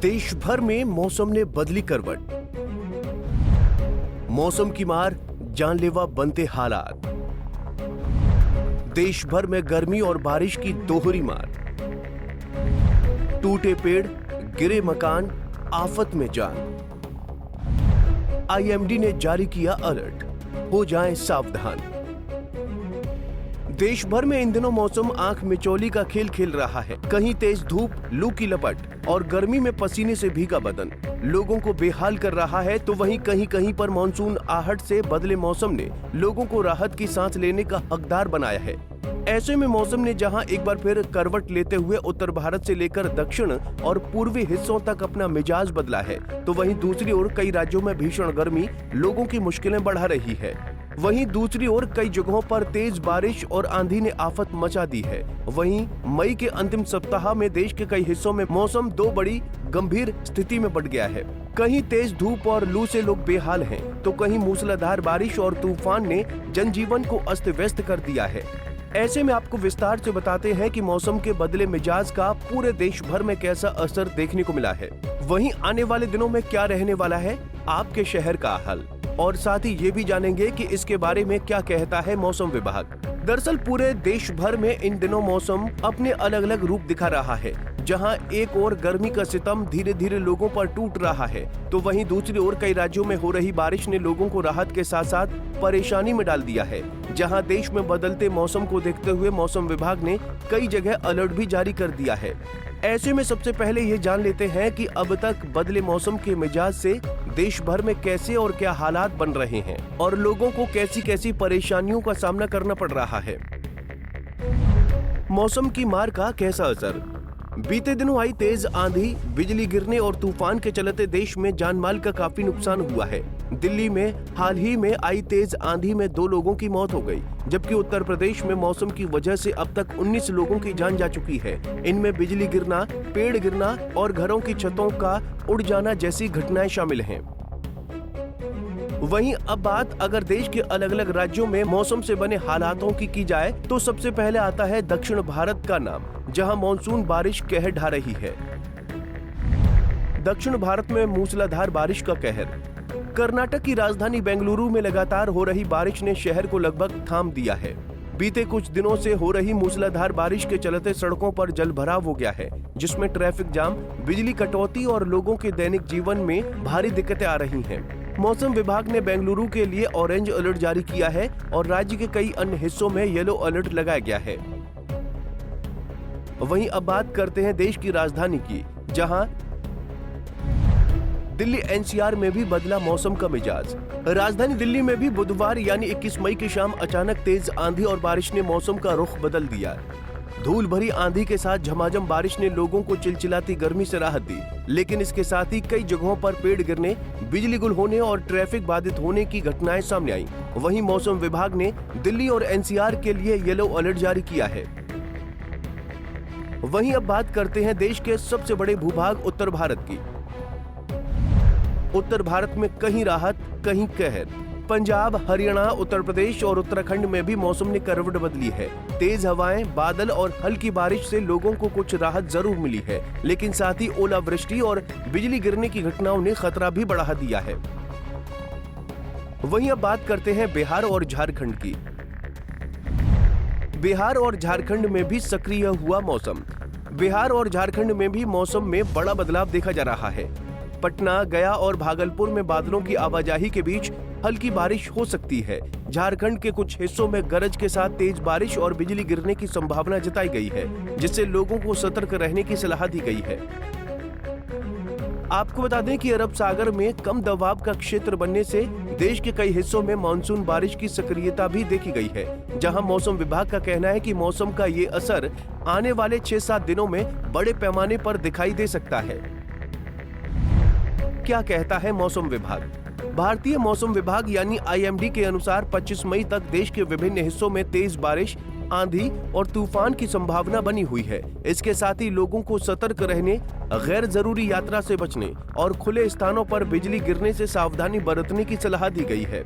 देश भर में मौसम ने बदली करवट। मौसम की मार, जानलेवा बनते हालात। देश भर में गर्मी और बारिश की दोहरी मार। टूटे पेड़, गिरे मकान, आफत में जान। आईएमडी ने जारी किया अलर्ट, हो जाएं सावधान। देश भर में इन दिनों मौसम आंख मिचौली का खेल खेल रहा है। कहीं तेज धूप, लू की लपट और गर्मी में पसीने से भीगा बदन लोगों को बेहाल कर रहा है, तो वहीं कहीं कहीं पर मानसून आहट से बदले मौसम ने लोगों को राहत की सांस लेने का हकदार बनाया है। ऐसे में मौसम ने जहां एक बार फिर करवट लेते हुए उत्तर भारत से लेकर दक्षिण और पूर्वी हिस्सों तक अपना मिजाज बदला है, तो वहीं दूसरी ओर कई राज्यों में भीषण गर्मी लोगों की मुश्किलें बढ़ा रही है। वहीं दूसरी ओर कई जगहों पर तेज बारिश और आंधी ने आफत मचा दी है। वहीं मई के अंतिम सप्ताह में देश के कई हिस्सों में मौसम दो बड़ी गंभीर स्थिति में बढ़ गया है। कहीं तेज धूप और लू से लोग बेहाल हैं, तो कहीं मूसलाधार बारिश और तूफान ने जनजीवन को अस्त व्यस्त कर दिया है। ऐसे में आपको विस्तार से बताते हैं कि मौसम के बदले मिजाज का पूरे देश भर में कैसा असर देखने को मिला है। वहीं आने वाले दिनों में क्या रहने वाला है आपके शहर का हाल, और साथ ही ये भी जानेंगे कि इसके बारे में क्या कहता है मौसम विभाग। दरअसल पूरे देश भर में इन दिनों मौसम अपने अलग अलग रूप दिखा रहा है। जहां एक ओर गर्मी का सितम धीरे धीरे लोगों पर टूट रहा है, तो वहीं दूसरी ओर कई राज्यों में हो रही बारिश ने लोगों को राहत के साथ साथ परेशानी में डाल दिया है। जहां देश में बदलते मौसम को देखते हुए मौसम विभाग ने कई जगह अलर्ट भी जारी कर दिया है। ऐसे में सबसे पहले ये जान लेते हैं कि अब तक बदले मौसम के मिजाज से देश भर में कैसे और क्या हालात बन रहे हैं और लोगों को कैसी कैसी परेशानियों का सामना करना पड़ रहा है। मौसम की मार का कैसा असर। बीते दिनों आई तेज आंधी, बिजली गिरने और तूफान के चलते देश में जानमाल का काफी नुकसान हुआ है। दिल्ली में हाल ही में आई तेज आंधी में 2 लोगों की मौत हो गई, जबकि उत्तर प्रदेश में मौसम की वजह से अब तक 19 लोगों की जान जा चुकी है। इनमें बिजली गिरना, पेड़ गिरना और घरों की छतों का उड़ जाना जैसी घटनाएं शामिल हैं। वहीं अब बात अगर देश के अलग अलग राज्यों में मौसम से बने हालातों की जाए, तो सबसे पहले आता है दक्षिण भारत का नाम, जहां मानसून बारिश कहर ढा रही है। दक्षिण भारत में मूसलाधार बारिश का कहर। कर्नाटक की राजधानी बेंगलुरु में लगातार हो रही बारिश ने शहर को लगभग थाम दिया है। बीते कुछ दिनों से हो रही मूसलाधार बारिश के चलते सड़कों पर जलभराव हो गया है, जिसमें ट्रैफिक जाम, बिजली कटौती और लोगों के दैनिक जीवन में भारी दिक्कतें आ रही हैं। मौसम विभाग ने बेंगलुरु के लिए ऑरेंज अलर्ट जारी किया है और राज्य के कई अन्य हिस्सों में येलो अलर्ट लगाया गया है। वहीं अब बात करते हैं देश की राजधानी की, जहां दिल्ली एनसीआर में भी बदला मौसम का मिजाज। राजधानी दिल्ली में भी बुधवार यानी 21 मई की शाम अचानक तेज आंधी और बारिश ने मौसम का रुख बदल दिया। धूल भरी आंधी के साथ झमाझम बारिश ने लोगों को चिलचिलाती गर्मी से राहत दी, लेकिन इसके साथ ही कई जगहों पर पेड़ गिरने, बिजली गुल होने और ट्रैफिक बाधित होने की घटनाएं सामने आईं। वहीं मौसम विभाग ने दिल्ली और एनसीआर के लिए येलो अलर्ट जारी किया है। वहीं अब बात करते हैं देश के सबसे बड़े भूभाग उत्तर भारत की। उत्तर भारत में कहीं राहत, कहीं कहर। पंजाब, हरियाणा, उत्तर प्रदेश और उत्तराखंड में भी मौसम ने करवट बदली है। तेज हवाएं, बादल और हल्की बारिश से लोगों को कुछ राहत जरूर मिली है, लेकिन साथ ही ओलावृष्टि और बिजली गिरने की घटनाओं ने खतरा भी बढ़ा दिया है। वहीं अब बात करते हैं बिहार और झारखंड की। बिहार और झारखंड में भी सक्रिय हुआ मौसम। बिहार और झारखंड में भी मौसम में बड़ा बदलाव देखा जा रहा है। पटना, गया और भागलपुर में बादलों की आवाजाही के बीच हल्की बारिश हो सकती है। झारखंड के कुछ हिस्सों में गरज के साथ तेज बारिश और बिजली गिरने की संभावना जताई गई है, जिससे लोगों को सतर्क रहने की सलाह दी गई है। आपको बता दें कि अरब सागर में कम दबाव का क्षेत्र बनने से देश के कई हिस्सों में मानसून बारिश की सक्रियता भी देखी गई है, जहां मौसम विभाग का कहना है कि मौसम का ये असर आने वाले 6-7 दिनों में बड़े पैमाने पर दिखाई दे सकता है। क्या कहता है मौसम विभाग। भारतीय मौसम विभाग यानी आईएमडी के अनुसार 25 मई तक देश के विभिन्न हिस्सों में तेज बारिश, आंधी और तूफान की संभावना बनी हुई है। इसके साथ ही लोगों को सतर्क रहने, गैर जरूरी यात्रा से बचने और खुले स्थानों पर बिजली गिरने से सावधानी बरतने की सलाह दी गई है।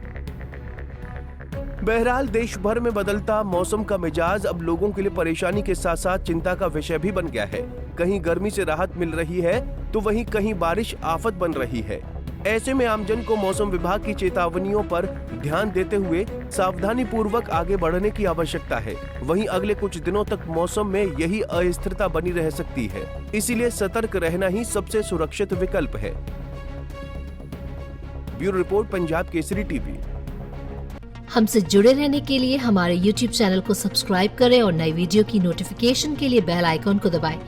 बहरहाल देश भर में बदलता मौसम का मिजाज अब लोगों के लिए परेशानी के साथ साथ चिंता का विषय भी बन गया है। कहीं गर्मी से राहत मिल रही है तो वहीं कहीं बारिश आफत बन रही है। ऐसे में आमजन को मौसम विभाग की चेतावनियों पर ध्यान देते हुए सावधानी पूर्वक आगे बढ़ने की आवश्यकता है। वहीं अगले कुछ दिनों तक मौसम में यही अस्थिरता बनी रह सकती है, इसीलिए सतर्क रहना ही सबसे सुरक्षित विकल्प है। Bureau report, Punjab Kesari TV. हमसे जुड़े रहने के लिए हमारे YouTube चैनल को सब्सक्राइब करें और नई वीडियो की नोटिफिकेशन के लिए बेल आइकॉन को दबाएं।